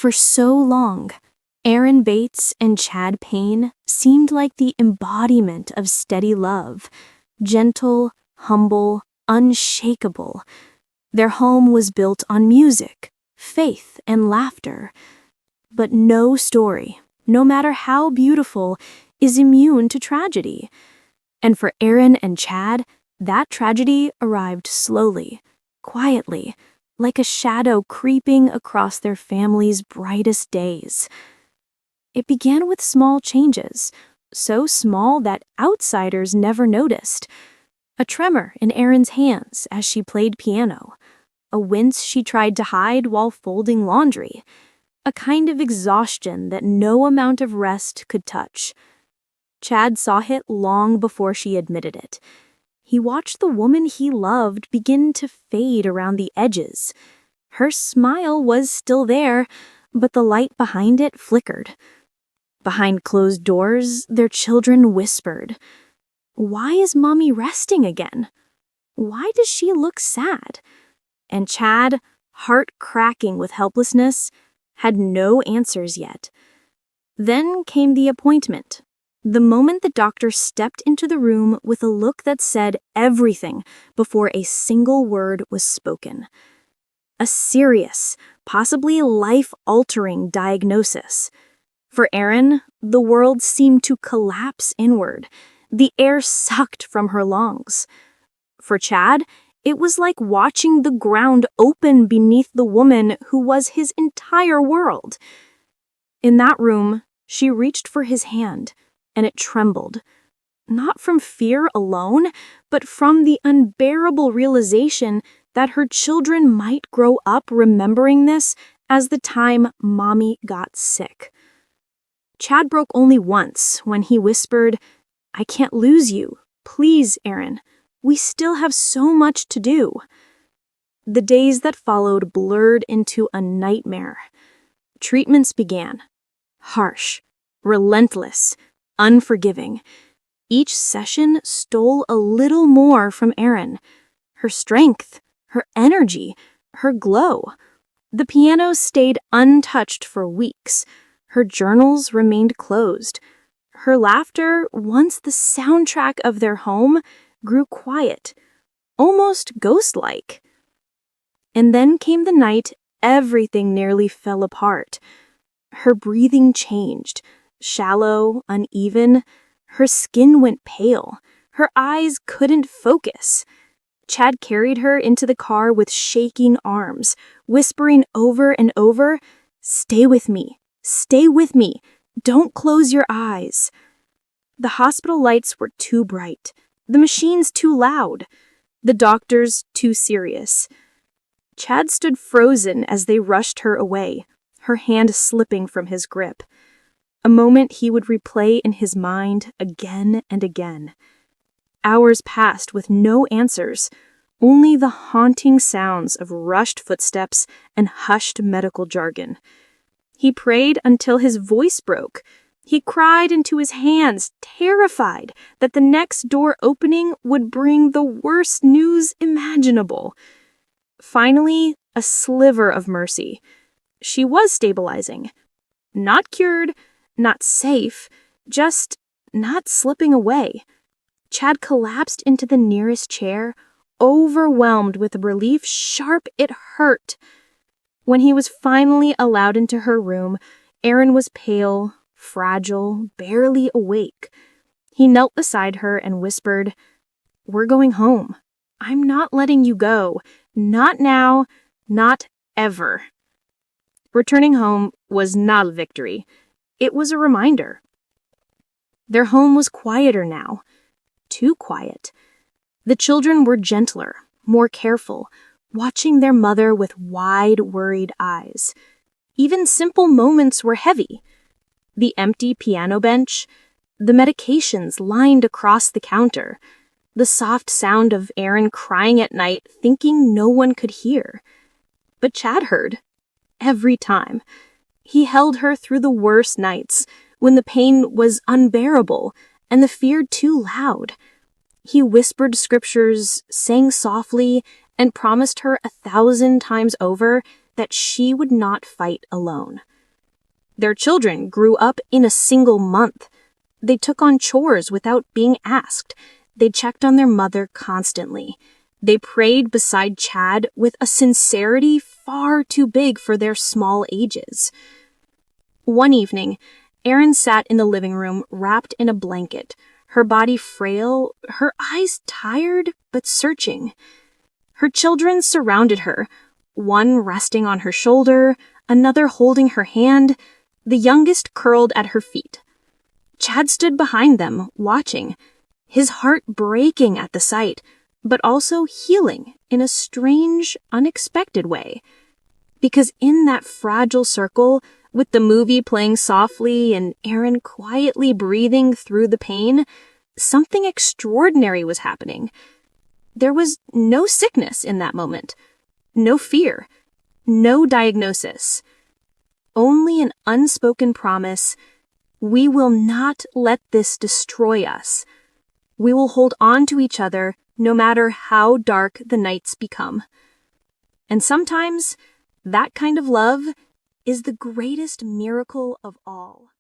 For so long, Erin Bates and Chad Paine seemed like the embodiment of steady love, gentle, humble, unshakable. Their home was built on music, faith, and laughter. But no story, no matter how beautiful, is immune to tragedy. And for Erin and Chad, that tragedy arrived slowly, quietly, like a shadow creeping across their family's brightest days. It began with small changes, so small that outsiders never noticed. A tremor in Erin's hands as she played piano, a wince she tried to hide while folding laundry, a kind of exhaustion that no amount of rest could touch. Chad saw it long before she admitted it. He watched the woman he loved begin to fade around the edges. Her smile was still there, but the light behind it flickered. Behind closed doors, their children whispered, "Why is Mommy resting again? Why does she look sad?" And Chad, heart cracking with helplessness, had no answers yet. Then came the appointment. The moment the doctor stepped into the room with a look that said everything before a single word was spoken. A serious, possibly life-altering diagnosis. For Erin, the world seemed to collapse inward. The air sucked from her lungs. For Chad, it was like watching the ground open beneath the woman who was his entire world. In that room, she reached for his hand, and it trembled. Not from fear alone, but from the unbearable realization that her children might grow up remembering this as the time Mommy got sick. Chad broke only once when he whispered, "I can't lose you. Please, Erin. We still have so much to do." The days that followed blurred into a nightmare. Treatments began. Harsh, relentless, unforgiving. Each session stole a little more from Erin. Her strength, her energy, her glow. The piano stayed untouched for weeks. Her journals remained closed. Her laughter, once the soundtrack of their home, grew quiet, almost ghost-like. And then came the night everything nearly fell apart. Her breathing changed, shallow, uneven. Her skin went pale. Her eyes couldn't focus. Chad carried her into the car with shaking arms, whispering over and over, "Stay with me. Stay with me. Don't close your eyes." The hospital lights were too bright, the machines too loud, the doctors too serious. Chad stood frozen as they rushed her away, her hand slipping from his grip. A moment he would replay in his mind again and again. Hours passed with no answers, only the haunting sounds of rushed footsteps and hushed medical jargon. He prayed until his voice broke. He cried into his hands, terrified that the next door opening would bring the worst news imaginable. Finally, a sliver of mercy. She was stabilizing. Not cured, not safe, just not slipping away. Chad collapsed into the nearest chair, overwhelmed with relief sharp it hurt. When he was finally allowed into her room, Erin was pale, fragile, barely awake. He knelt beside her and whispered, "We're going home. I'm not letting you go. Not now, not ever." Returning home was not a victory. It was a reminder. Their home was quieter now. Too quiet. The children were gentler, more careful, watching their mother with wide, worried eyes. Even simple moments were heavy. The empty piano bench, the medications lined across the counter, the soft sound of Erin crying at night, thinking no one could hear. But Chad heard. Every time. He held her through the worst nights, when the pain was unbearable and the fear too loud. He whispered scriptures, sang softly, and promised her 1,000 times over that she would not fight alone. Their children grew up in a single month. They took on chores without being asked. They checked on their mother constantly. They prayed beside Chad with a sincerity far too big for their small ages. One evening, Erin sat in the living room wrapped in a blanket, her body frail, her eyes tired but searching. Her children surrounded her, one resting on her shoulder, another holding her hand, the youngest curled at her feet. Chad stood behind them, watching, his heart breaking at the sight, but also healing in a strange, unexpected way. Because in that fragile circle, with the movie playing softly and Erin quietly breathing through the pain, something extraordinary was happening. There was no sickness in that moment, no fear, no diagnosis. Only an unspoken promise: we will not let this destroy us. We will hold on to each other no matter how dark the nights become. And sometimes that kind of love is the greatest miracle of all.